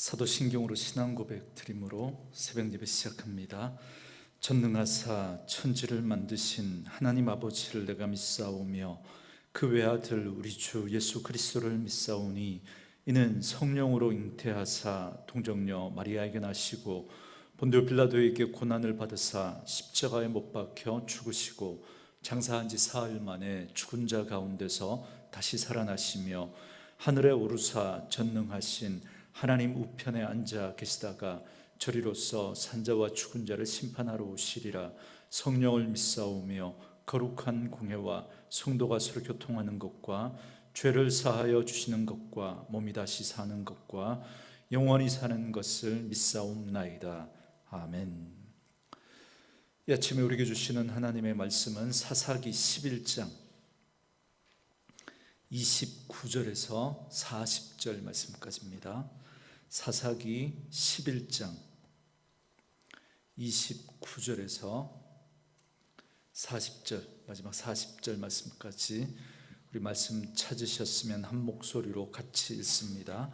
사도신경으로 신앙 고백 드림으로 새벽 예배 시작합니다. 전능하사 천지를 만드신 하나님 아버지를 내가 믿사오며 그 외아들 우리 주 예수 그리스도를 믿사오니 이는 성령으로 잉태하사 동정녀 마리아에게 나시고 본디오 빌라도에게 고난을 받으사 십자가에 못 박혀 죽으시고 장사한 지 사흘 만에 죽은 자 가운데서 다시 살아나시며 하늘에 오르사 전능하신 하나님 우편에 앉아 계시다가 저리로서 산자와 죽은 자를 심판하러 오시리라. 성령을 믿사오며 거룩한 공회와 성도가 서로 교통하는 것과 죄를 사하여 주시는 것과 몸이 다시 사는 것과 영원히 사는 것을 믿사옵나이다. 아멘. 이 아침에 우리에게 주시는 하나님의 말씀은 사사기 11장 29절에서 40절 말씀까지입니다. 사사기 11장 29절에서 40절, 마지막 40절 말씀까지 우리 말씀 찾으셨으면 한 목소리로 같이 읽습니다.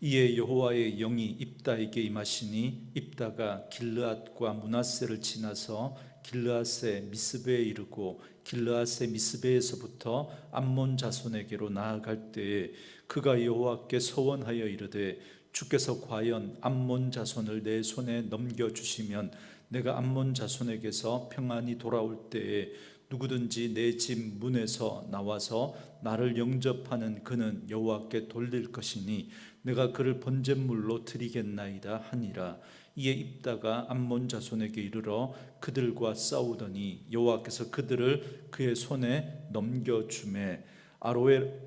이에 여호와의 영이 입다에게 임하시니 입다가 길르앗과 므낫세를 지나서 길르앗의 미스베에 이르고 길르앗의 미스베에서부터 암몬 자손에게로 나아갈 때에 그가 여호와께 서원하여 이르되 주께서 과연 암몬 자손을 내 손에 넘겨주시면 내가 암몬 자손에게서 평안히 돌아올 때에 누구든지 내 집 문에서 나와서 나를 영접하는 그는 여호와께 돌릴 것이니 내가 그를 번제물로 드리겠나이다 하니라. 이에 입다가 암몬 자손에게 이르러 그들과 싸우더니 여호와께서 그들을 그의 손에 넘겨주매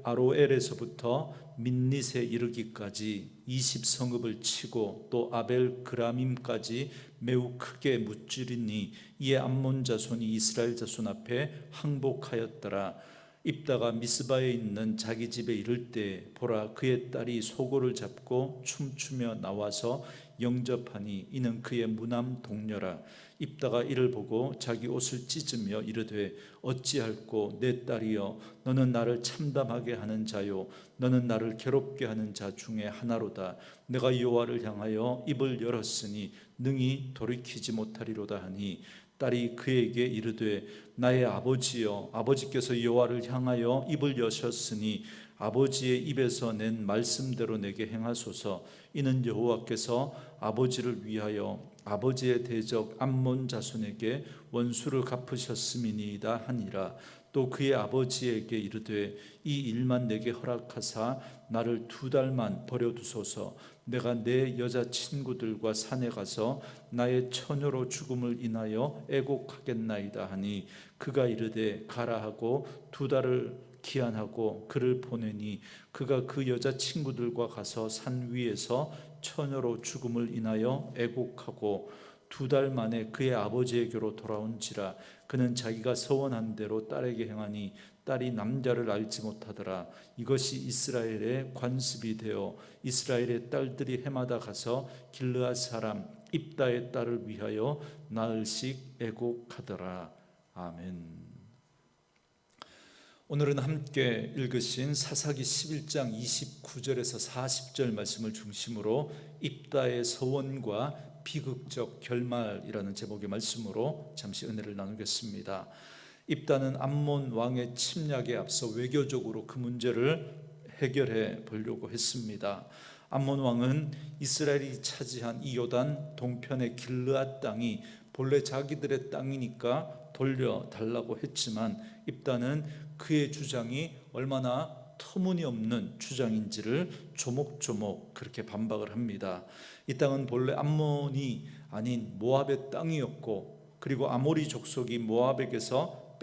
아로엘에서부터 민닛에 이르기까지 20성읍을 치고 또 아벨 그라밈까지 매우 크게 무찌르니 이에 암몬 자손이 이스라엘 자손 앞에 항복하였더라. 입다가 미스바에 있는 자기 집에 이를 때 보라 그의 딸이 소고를 잡고 춤추며 나와서 영접하니 이는 그의 무남 동료라. 입다가 이를 보고 자기 옷을 찢으며 이르되 어찌할꼬 내 딸이여 너는 나를 참담하게 하는 자요 너는 나를 괴롭게 하는 자 중에 하나로다. 내가 여호와를 향하여 입을 열었으니 능히 돌이키지 못하리로다 하니 딸이 그에게 이르되 나의 아버지여 아버지께서 여호와를 향하여 입을 여셨으니 아버지의 입에서 낸 말씀대로 내게 행하소서. 이는 여호와께서 아버지를 위하여 아버지의 대적 암몬 자손에게 원수를 갚으셨음이니이다 하니라. 또 그의 아버지에게 이르되 이 일만 내게 허락하사 나를 2달만 버려두소서. 내가 내 여자친구들과 산에 가서 나의 처녀로 죽음을 인하여 애곡하겠나이다 하니 그가 이르되 가라 하고 2달을 기한하고 그를 보내니 그가 그 여자친구들과 가서 산 위에서 처녀로 죽음을 인하여 애곡하고 2달 만에 그의 아버지에게로 돌아온지라. 그는 자기가 서원한 대로 딸에게 행하니 딸이 남자를 알지 못하더라. 이것이 이스라엘의 관습이 되어 이스라엘의 딸들이 해마다 가서 길르앗 사람 입다의 딸을 위하여 나흘씩 애곡하더라. 아멘. 오늘은 함께 읽으신 사사기 11장 29절에서 40절 말씀을 중심으로 입다의 서원과 비극적 결말이라는 제목의 말씀으로 잠시 은혜를 나누겠습니다. 입다는 암몬 왕의 침략에 앞서 외교적으로 그 문제를 해결해 보려고 했습니다. 암몬 왕은 이스라엘이 차지한 이 요단 동편의 길르앗 땅이 본래 자기들의 땅이니까 돌려달라고 했지만 입다는 그의 주장이 얼마나 터무니없는 주장인지를 조목조목 그렇게 반박을 합니다. 이 땅은 본래 암몬이 아닌 모압의 땅이었고 그리고 아모리 족속이 모압에게서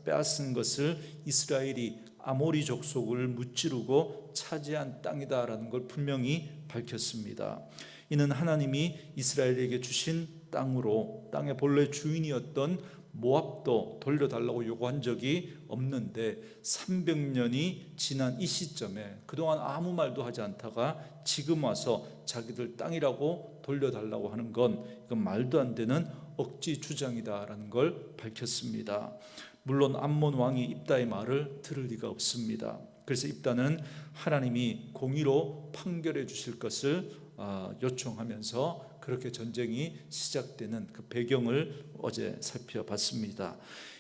빼앗은 것을 이스라엘이 아모리 족속을 무찌르고 차지한 땅이다라는 걸 분명히 밝혔습니다. 이는 하나님이 이스라엘에게 주신 땅으로 땅의 본래 주인이었던 모압도 돌려달라고 요구한 적이 없는데 300년이 지난 이 시점에 그동안 아무 말도 하지 않다가 지금 와서 자기들 땅이라고 돌려달라고 하는 건 이건 말도 안 되는 억지 주장이다라는 걸 밝혔습니다. 물론 암몬 왕이 입다의 말을 들을 리가 없습니다. 그래서 입다는 하나님이 공의로 판결해 주실 것을 요청하면서 그렇게 전쟁이 시작되는 그 배경을 어제 살펴봤습니다.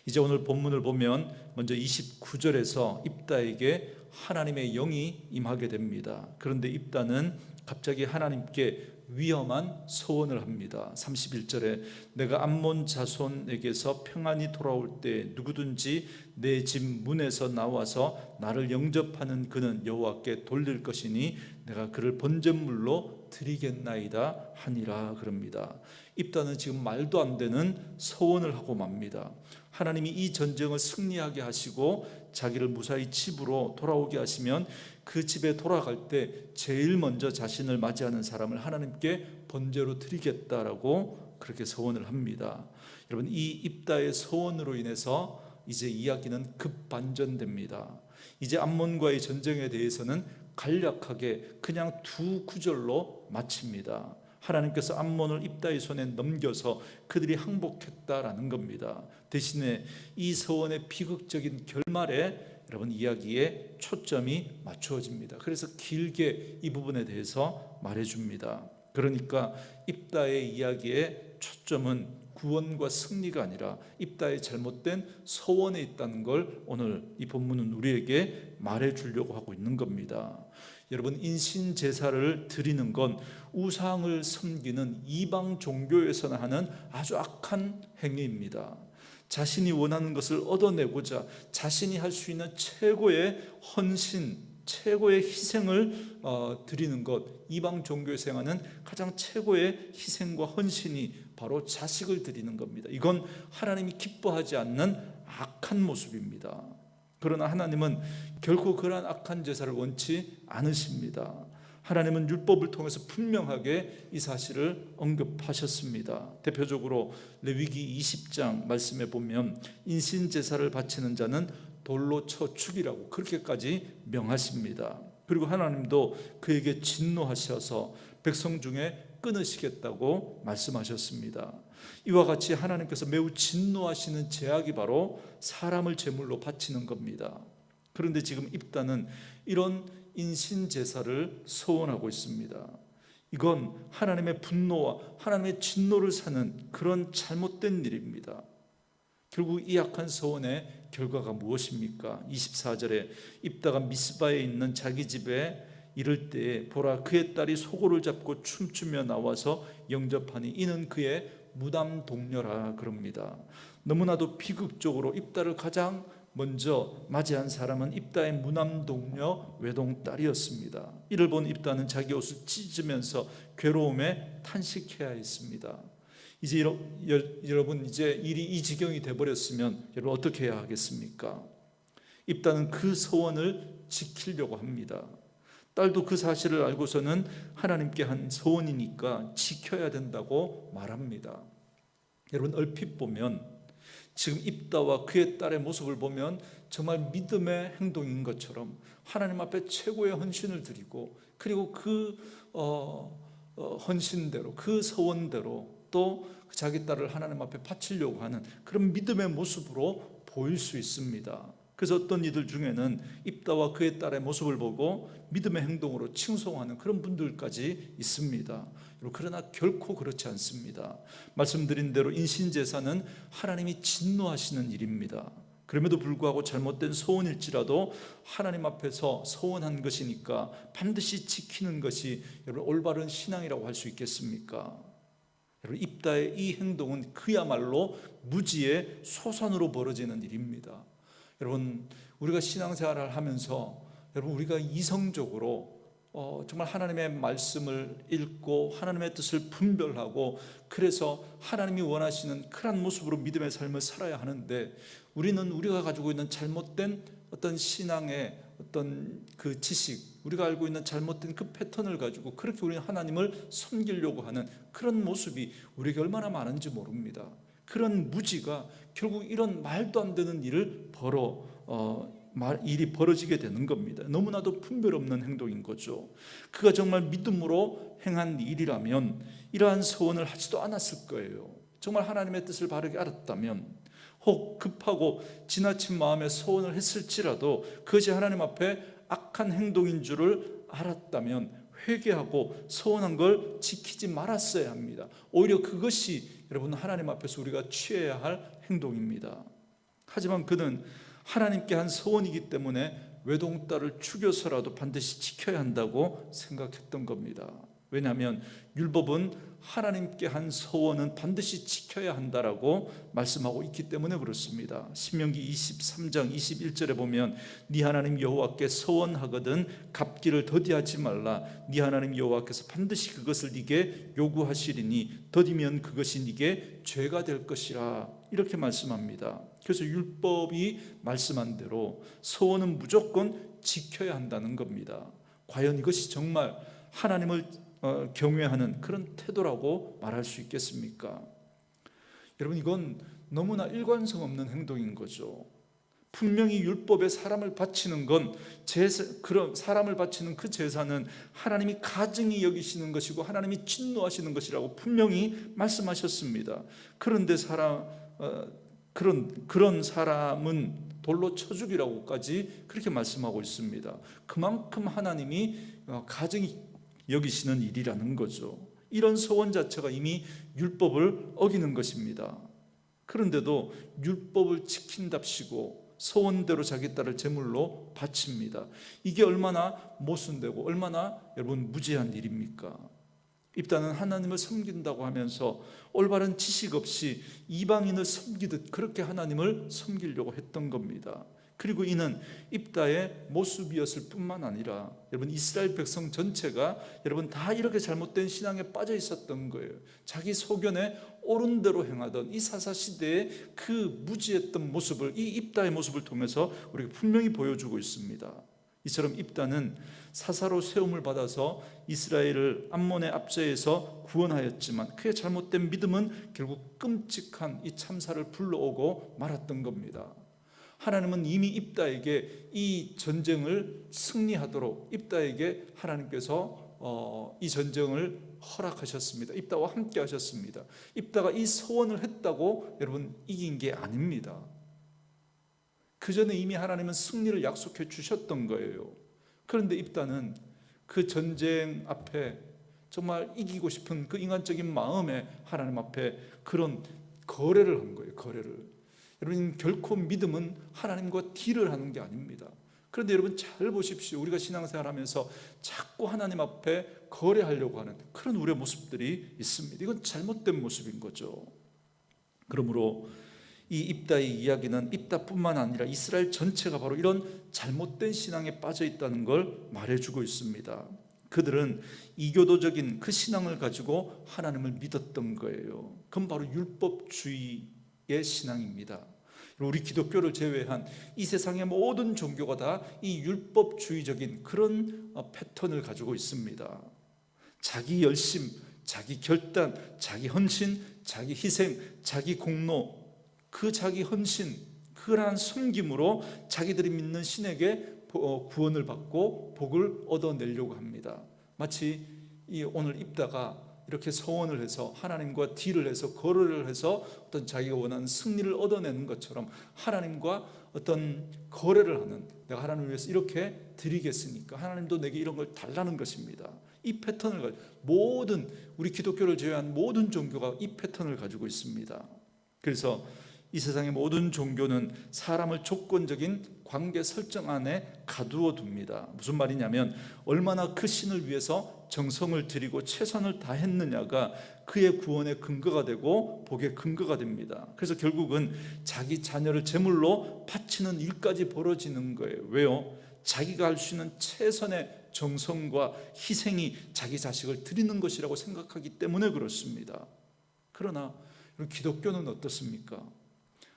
이제 오늘 본문을 보면 먼저 29절에서 입다에게 하나님의 영이 임하게 됩니다. 그런데 입다는 갑자기 하나님께 위험한 소원을 합니다. 31절에 내가 암몬 자손에게서 평안히 돌아올 때 누구든지 내 집 문에서 나와서 나를 영접하는 그는 여호와께 돌릴 것이니 내가 그를 번제물로 드리겠나이다 하니라 그럽니다. 입다는 지금 말도 안 되는 소원을 하고 맙니다. 하나님이 이 전쟁을 승리하게 하시고 자기를 무사히 집으로 돌아오게 하시면 그 집에 돌아갈 때 제일 먼저 자신을 맞이하는 사람을 하나님께 번제로 드리겠다라고 그렇게 소원을 합니다. 여러분, 이 입다의 소원으로 인해서 이제 이야기는 급반전됩니다. 이제 암몬과의 전쟁에 대해서는 간략하게 그냥 두 구절로 마칩니다. 하나님께서 암몬을 입다의 손에 넘겨서 그들이 항복했다라는 겁니다. 대신에 이 서원의 비극적인 결말에 여러분 이야기에 초점이 맞추어집니다. 그래서 길게 이 부분에 대해서 말해줍니다. 그러니까 입다의 이야기의 초점은 구원과 승리가 아니라 입다의 잘못된 서원에 있다는 걸 오늘 이 본문은 우리에게 말해주려고 하고 있는 겁니다. 여러분, 인신 제사를 드리는 건 우상을 섬기는 이방 종교에서나 하는 아주 악한 행위입니다. 자신이 원하는 것을 얻어내고자 자신이 할 수 있는 최고의 헌신, 최고의 희생을 드리는 것, 이방 종교에서 행하는 가장 최고의 희생과 헌신이 바로 자식을 드리는 겁니다. 이건 하나님이 기뻐하지 않는 악한 모습입니다. 그러나 하나님은 결코 그러한 악한 제사를 원치 않으십니다. 하나님은 율법을 통해서 분명하게 이 사실을 언급하셨습니다. 대표적으로 레위기 20장 말씀에 보면 인신제사를 바치는 자는 돌로 쳐 죽이라고 그렇게까지 명하십니다. 그리고 하나님도 그에게 진노하셔서 백성 중에 끊으시겠다고 말씀하셨습니다. 이와 같이 하나님께서 매우 진노하시는 제약이 바로 사람을 제물로 바치는 겁니다. 그런데 지금 입다는 이런 인신제사를 소원하고 있습니다. 이건 하나님의 분노와 하나님의 진노를 사는 그런 잘못된 일입니다. 결국 이 악한 소원의 결과가 무엇입니까? 24절에 입다가 미스바에 있는 자기 집에 이를 때에 보라 그의 딸이 소고를 잡고 춤추며 나와서 영접하니 이는 그의 무담 동료라 그럽니다. 너무나도 비극적으로 입다를 가장 먼저 맞이한 사람은 입다의 무남 동료 외동딸이었습니다. 이를 본 입다는 자기 옷을 찢으면서 괴로움에 탄식해야 했습니다. 이제 여러분 이제 일이 이 지경이 돼버렸으면 여러분 어떻게 해야 하겠습니까? 입다는 그 소원을 지키려고 합니다. 딸도 그 사실을 알고서는 하나님께 한 소원이니까 지켜야 된다고 말합니다. 여러분 얼핏 보면 지금 입다와 그의 딸의 모습을 보면 정말 믿음의 행동인 것처럼 하나님 앞에 최고의 헌신을 드리고 그리고 그 헌신대로 그 소원대로 또 자기 딸을 하나님 앞에 바치려고 하는 그런 믿음의 모습으로 보일 수 있습니다. 그래서 어떤 이들 중에는 입다와 그의 딸의 모습을 보고 믿음의 행동으로 칭송하는 그런 분들까지 있습니다. 그러나 결코 그렇지 않습니다. 말씀드린 대로 인신제사는 하나님이 진노하시는 일입니다. 그럼에도 불구하고 잘못된 소원일지라도 하나님 앞에서 소원한 것이니까 반드시 지키는 것이 여러분 올바른 신앙이라고 할 수 있겠습니까? 여러분 입다의 이 행동은 그야말로 무지의 소산으로 벌어지는 일입니다. 여러분 우리가 신앙생활을 하면서 여러분 우리가 이성적으로 정말 하나님의 말씀을 읽고 하나님의 뜻을 분별하고 그래서 하나님이 원하시는 그런 모습으로 믿음의 삶을 살아야 하는데 우리는 우리가 가지고 있는 잘못된 어떤 신앙의 어떤 그 지식, 우리가 알고 있는 잘못된 그 패턴을 가지고 그렇게 우리는 하나님을 섬기려고 하는 그런 모습이 우리에게 얼마나 많은지 모릅니다. 그런 무지가 결국 이런 말도 안 되는 일이 벌어지게 되는 겁니다. 너무나도 분별 없는 행동인 거죠. 그가 정말 믿음으로 행한 일이라면 이러한 소원을 하지도 않았을 거예요. 정말 하나님의 뜻을 바르게 알았다면 혹 급하고 지나친 마음에 소원을 했을지라도 그것이 하나님 앞에 악한 행동인 줄을 알았다면 회개하고 서원한 걸 지키지 말았어야 합니다. 오히려 그것이 여러분 하나님 앞에서 우리가 취해야 할 행동입니다. 하지만 그는 하나님께 한 서원이기 때문에 외동딸을 죽여서라도 반드시 지켜야 한다고 생각했던 겁니다. 왜냐하면 율법은 하나님께 한 서원은 반드시 지켜야 한다라고 말씀하고 있기 때문에 그렇습니다. 신명기 23장 21절에 보면 네 하나님 여호와께 서원하거든 갚기를 더디하지 말라. 네 하나님 여호와께서 반드시 그것을 네게 요구하시리니 더디면 그것이 네게 죄가 될 것이라. 이렇게 말씀합니다. 그래서 율법이 말씀한 대로 서원은 무조건 지켜야 한다는 겁니다. 과연 이것이 정말 하나님을 경외하는 그런 태도라고 말할 수 있겠습니까? 여러분, 이건 너무나 일관성 없는 행동인 거죠. 분명히 율법에 사람을 바치는 건 그런 사람을 바치는 그 제사는 하나님이 가증히 여기시는 것이고 하나님이 진노하시는 것이라고 분명히 말씀하셨습니다. 그런데 그런 사람은 돌로 쳐 죽이라고까지 그렇게 말씀하고 있습니다. 그만큼 하나님이 가증히 여기시는 일이라는 거죠. 이런 서원 자체가 이미 율법을 어기는 것입니다. 그런데도 율법을 지킨답시고 서원대로 자기 딸을 제물로 바칩니다. 이게 얼마나 모순되고 얼마나 여러분 무지한 일입니까? 입다는 하나님을 섬긴다고 하면서 올바른 지식 없이 이방인을 섬기듯 그렇게 하나님을 섬기려고 했던 겁니다. 그리고 이는 입다의 모습이었을 뿐만 아니라 여러분 이스라엘 백성 전체가 여러분 다 이렇게 잘못된 신앙에 빠져 있었던 거예요. 자기 소견에 옳은 대로 행하던 이 사사시대의 그 무지했던 모습을 이 입다의 모습을 통해서 우리가 분명히 보여주고 있습니다. 이처럼 입다는 사사로 세움을 받아서 이스라엘을 암몬의 압제에서 구원하였지만 그의 잘못된 믿음은 결국 끔찍한 이 참사를 불러오고 말았던 겁니다. 하나님은 이미 입다에게 이 전쟁을 승리하도록 입다에게 하나님께서 이 전쟁을 허락하셨습니다. 입다와 함께 하셨습니다. 입다가 이 소원을 했다고 여러분 이긴 게 아닙니다. 그 전에 이미 하나님은 승리를 약속해 주셨던 거예요. 그런데 입다는 그 전쟁 앞에 정말 이기고 싶은 그 인간적인 마음에 하나님 앞에 그런 거래를 한 거예요. 거래를. 여러분, 결코 믿음은 하나님과 딜을 하는 게 아닙니다. 그런데 여러분 잘 보십시오. 우리가 신앙생활하면서 자꾸 하나님 앞에 거래하려고 하는 그런 우리의 모습들이 있습니다. 이건 잘못된 모습인 거죠. 그러므로 이 입다의 이야기는 입다뿐만 아니라 이스라엘 전체가 바로 이런 잘못된 신앙에 빠져 있다는 걸 말해주고 있습니다. 그들은 이교도적인 그 신앙을 가지고 하나님을 믿었던 거예요. 그건 바로 율법주의의 신앙입니다. 우리 기독교를 제외한 이 세상의 모든 종교가 다 이 율법주의적인 그런 패턴을 가지고 있습니다. 자기 열심, 자기 결단, 자기 헌신, 자기 희생, 자기 공로, 그 자기 헌신, 그러한 섬김으로 자기들이 믿는 신에게 구원을 받고 복을 얻어내려고 합니다. 마치 오늘 입다가 이렇게 서원을 해서 하나님과 딜을 해서 거래를 해서 어떤 자기가 원하는 승리를 얻어내는 것처럼 하나님과 어떤 거래를 하는, 내가 하나님을 위해서 이렇게 드리겠으니까 하나님도 내게 이런 걸 달라는 것입니다. 이 패턴을 가지고 모든 우리 기독교를 제외한 모든 종교가 이 패턴을 가지고 있습니다. 그래서 이 세상의 모든 종교는 사람을 조건적인 관계 설정 안에 가두어 둡니다. 무슨 말이냐면 얼마나 그 신을 위해서 정성을 들이고 최선을 다했느냐가 그의 구원의 근거가 되고 복의 근거가 됩니다. 그래서 결국은 자기 자녀를 제물로 바치는 일까지 벌어지는 거예요. 왜요? 자기가 할 수 있는 최선의 정성과 희생이 자기 자식을 드리는 것이라고 생각하기 때문에 그렇습니다. 그러나 기독교는 어떻습니까?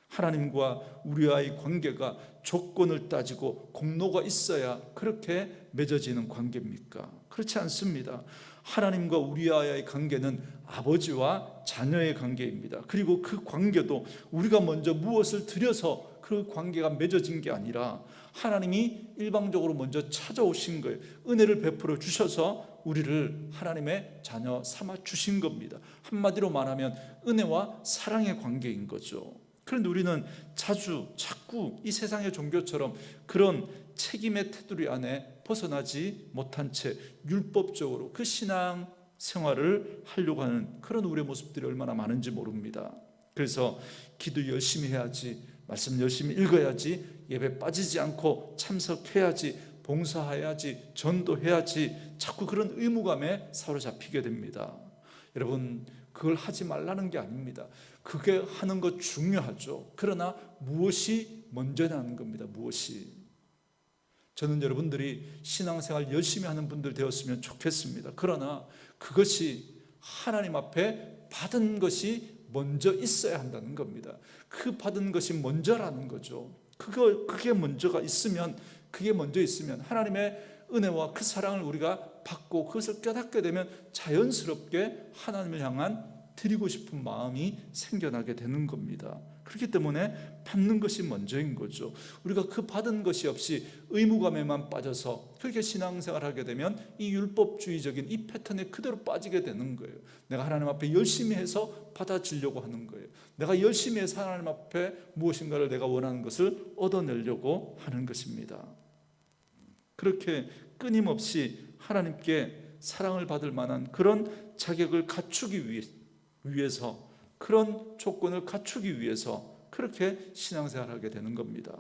하나님과 우리와의 관계가 조건을 따지고 공로가 있어야 그렇게 맺어지는 관계입니까? 그렇지 않습니다. 하나님과 우리와의 관계는 아버지와 자녀의 관계입니다. 그리고 그 관계도 우리가 먼저 무엇을 드려서 그 관계가 맺어진 게 아니라 하나님이 일방적으로 먼저 찾아오신 거예요. 은혜를 베풀어 주셔서 우리를 하나님의 자녀 삼아 주신 겁니다. 한마디로 말하면 은혜와 사랑의 관계인 거죠. 그런데 우리는 자꾸 이 세상의 종교처럼 그런 책임의 테두리 안에 벗어나지 못한 채 율법적으로 그 신앙 생활을 하려고 하는 그런 우리의 모습들이 얼마나 많은지 모릅니다. 그래서 기도 열심히 해야지, 말씀 열심히 읽어야지, 예배 빠지지 않고 참석해야지, 봉사해야지, 전도해야지, 자꾸 그런 의무감에 사로잡히게 됩니다. 여러분, 그걸 하지 말라는 게 아닙니다. 그게 하는 거 중요하죠. 그러나 무엇이 먼저냐는 겁니다. 무엇이. 저는 여러분들이 신앙생활 열심히 하는 분들 되었으면 좋겠습니다. 그러나 그것이 하나님 앞에 받은 것이 먼저 있어야 한다는 겁니다. 그 받은 것이 먼저라는 거죠. 그게 먼저 있으면 하나님의 은혜와 그 사랑을 우리가 받고 그것을 깨닫게 되면 자연스럽게 하나님을 향한 드리고 싶은 마음이 생겨나게 되는 겁니다. 그렇기 때문에 받는 것이 먼저인 거죠. 우리가 그 받은 것이 없이 의무감에만 빠져서 그렇게 신앙생활하게 되면 이 율법주의적인 이 패턴에 그대로 빠지게 되는 거예요. 내가 하나님 앞에 열심히 해서 받아주려고 하는 거예요. 내가 열심히 해서 하나님 앞에 무엇인가를 내가 원하는 것을 얻어내려고 하는 것입니다. 그렇게 끊임없이 하나님께 사랑을 받을 만한 그런 자격을 갖추기 위해서, 그런 조건을 갖추기 위해서 그렇게 신앙생활하게 되는 겁니다.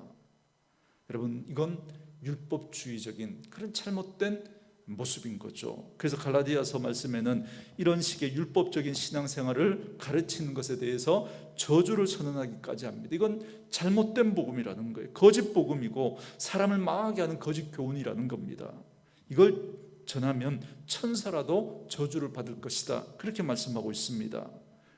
여러분, 이건 율법주의적인 그런 잘못된 모습인 거죠. 그래서 갈라디아서 말씀에는 이런 식의 율법적인 신앙생활을 가르치는 것에 대해서 저주를 선언하기까지 합니다. 이건 잘못된 복음이라는 거예요. 거짓 복음이고 사람을 망하게 하는 거짓 교훈이라는 겁니다. 이걸 전하면 천사라도 저주를 받을 것이다, 그렇게 말씀하고 있습니다.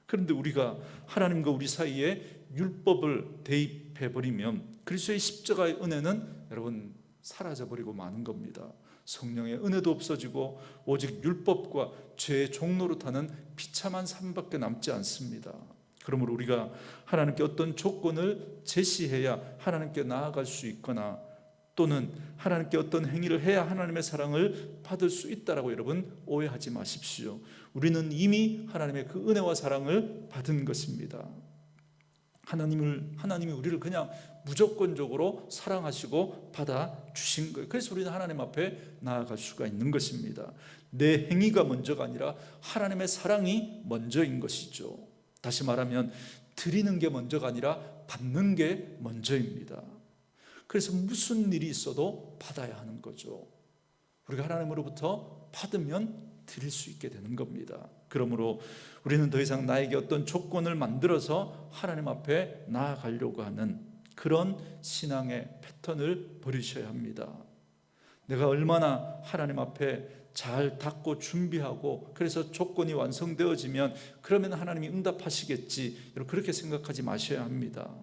그런데 우리가 하나님과 우리 사이에 율법을 대입해버리면 그리스도의 십자가의 은혜는 여러분 사라져버리고 마는 겁니다. 성령의 은혜도 없어지고 오직 율법과 죄의 종노릇하는 비참한 삶밖에 남지 않습니다. 그러므로 우리가 하나님께 어떤 조건을 제시해야 하나님께 나아갈 수 있거나 또는 하나님께 어떤 행위를 해야 하나님의 사랑을 받을 수 있다라고 여러분 오해하지 마십시오. 우리는 이미 하나님의 그 은혜와 사랑을 받은 것입니다. 하나님이 우리를 그냥 무조건적으로 사랑하시고 받아주신 거예요. 그래서 우리는 하나님 앞에 나아갈 수가 있는 것입니다. 내 행위가 먼저가 아니라 하나님의 사랑이 먼저인 것이죠. 다시 말하면 드리는 게 먼저가 아니라 받는 게 먼저입니다. 그래서 무슨 일이 있어도 받아야 하는 거죠. 우리가 하나님으로부터 받으면 드릴 수 있게 되는 겁니다. 그러므로 우리는 더 이상 나에게 어떤 조건을 만들어서 하나님 앞에 나아가려고 하는 그런 신앙의 패턴을 버리셔야 합니다. 내가 얼마나 하나님 앞에 잘 닦고 준비하고 그래서 조건이 완성되어지면 그러면 하나님이 응답하시겠지, 그렇게 생각하지 마셔야 합니다.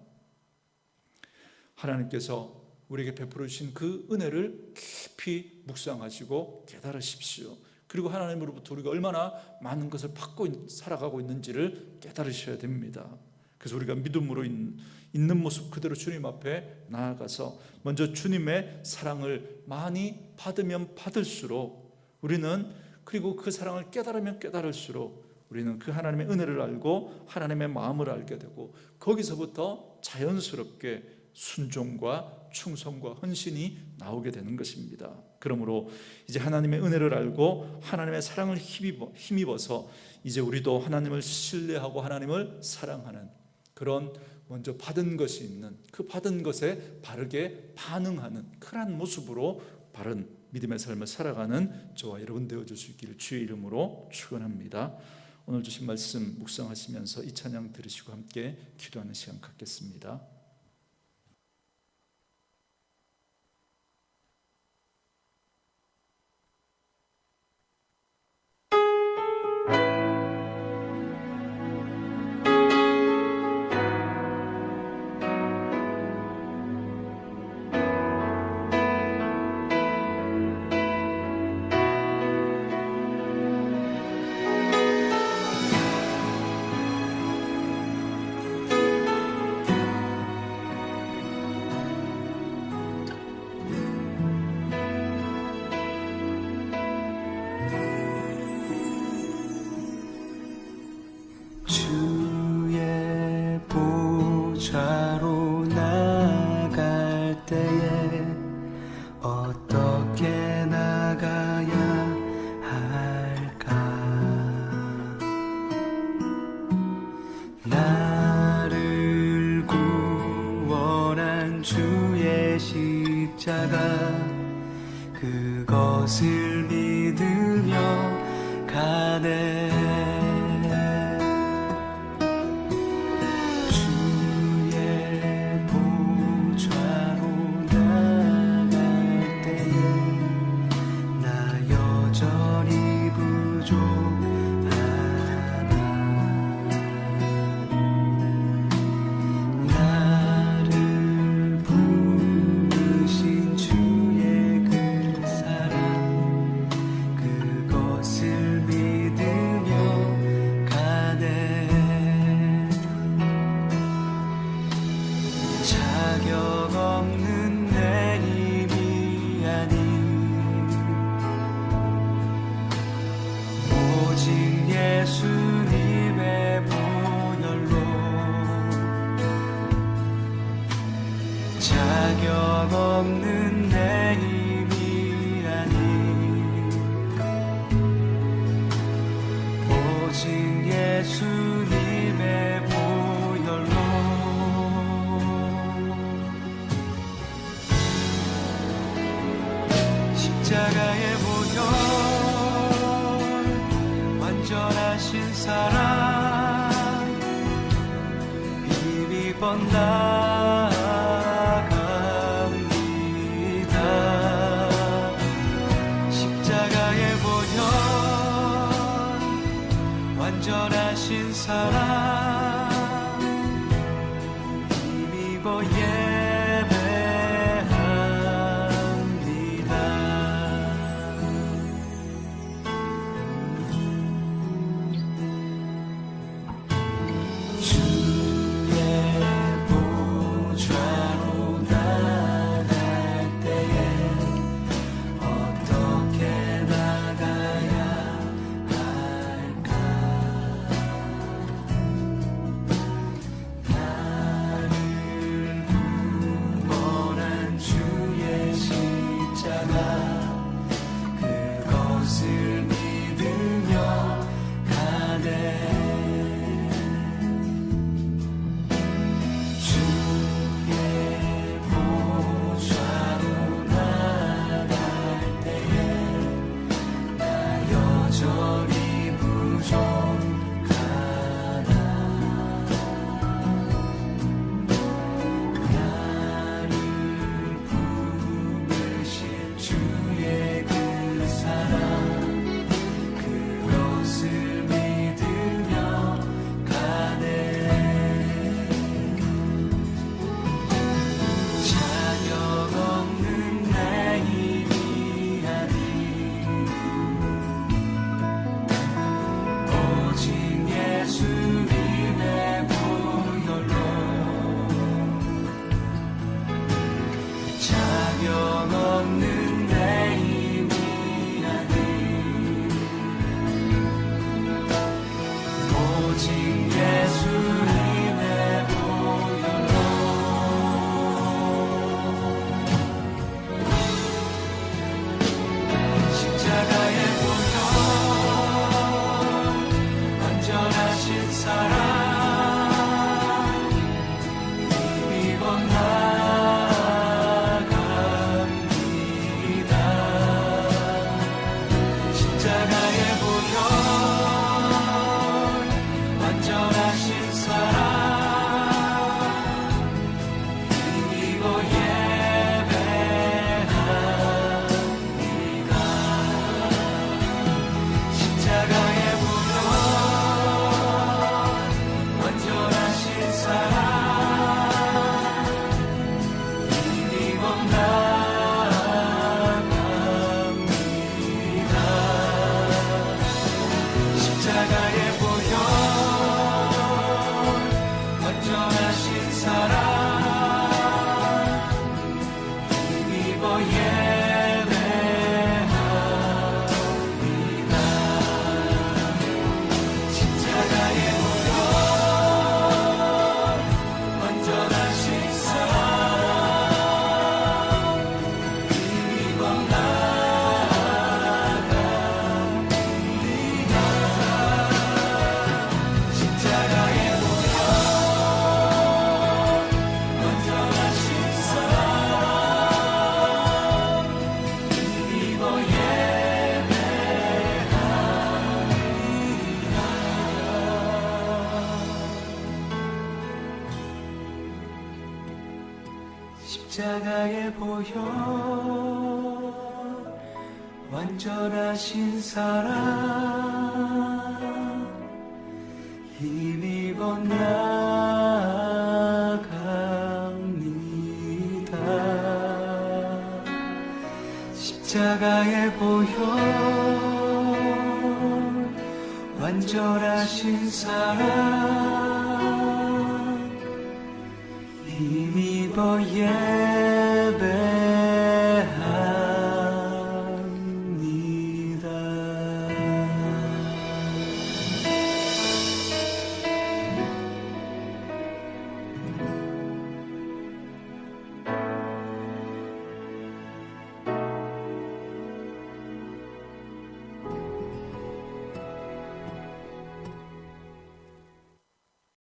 하나님께서 우리에게 베풀어 주신 그 은혜를 깊이 묵상하시고 깨달으십시오. 그리고 하나님으로부터 우리가 얼마나 많은 것을 받고 살아가고 있는지를 깨달으셔야 됩니다. 그래서 우리가 믿음으로 있는 모습 그대로 주님 앞에 나아가서 먼저 주님의 사랑을 많이 받으면 받을수록 우리는, 그리고 그 사랑을 깨달으면 깨달을수록 우리는 그 하나님의 은혜를 알고 하나님의 마음을 알게 되고 거기서부터 자연스럽게 순종과 충성과 헌신이 나오게 되는 것입니다. 그러므로 이제 하나님의 은혜를 알고 하나님의 사랑을 힘입어서 이제 우리도 하나님을 신뢰하고 하나님을 사랑하는 그런 먼저 받은 것이 있는, 그 받은 것에 바르게 반응하는 그러한 모습으로 바른 믿음의 삶을 살아가는 저와 여러분 되어줄 수 있기를 주의 이름으로 축원합니다. 오늘 주신 말씀 묵상하시면서 이 찬양 들으시고 함께 기도하는 시간 갖겠습니다. 십자가 그것을 믿으며 가네. 주의 보좌로 나갈 때에 나 여전히 부족하나. 나를 부르신 주의 그 사랑 그것을 믿으며 가네. 자격 없는 내 힘이 아닌 오직 예수님의 보혈로 자격 없는 내 힘이 아닌 오직 예수님의 보혈로 십자가의 보혈 완전하신 사랑 힘이 뻗나갑니다. 십자가의 보혈 완전하신 사랑 힘입어 예배합니다. 주의 보좌로 나갈 때에 어떻게 나가야 할까? 나를 구원한 주의 십자가 그것을 믿으며 가네. 주의 보좌로 나갈 때에 나 여전히 부족하다. 나를 부르신 주의 그 사랑 그것을 믿으며 가네. 자격 없는 내 힘이 아닌 오직 예수님의 보혈로 자격 없는 내 힘이 아닌 오직 예수님의 보혈로 십자가의 보혈 완전하신 사랑 힘입어 나갑니다. 십자가의 보혈 완전하신 사랑 힘입어 예배합니다. 십자가의 보혈 완전하신 사랑 힘입어 나갑니다. 십자가의 보혈 완전하신 사랑 힘입어 예배합니다. 십자가의 보혈 완전하신 사랑 힘입어 나갑니다. 십자가의 보혈 십자가의 보혈 완전하신 사랑 힘입어 나갑니다. 십자가의 보혈 완전하신 사랑 힘입어 예배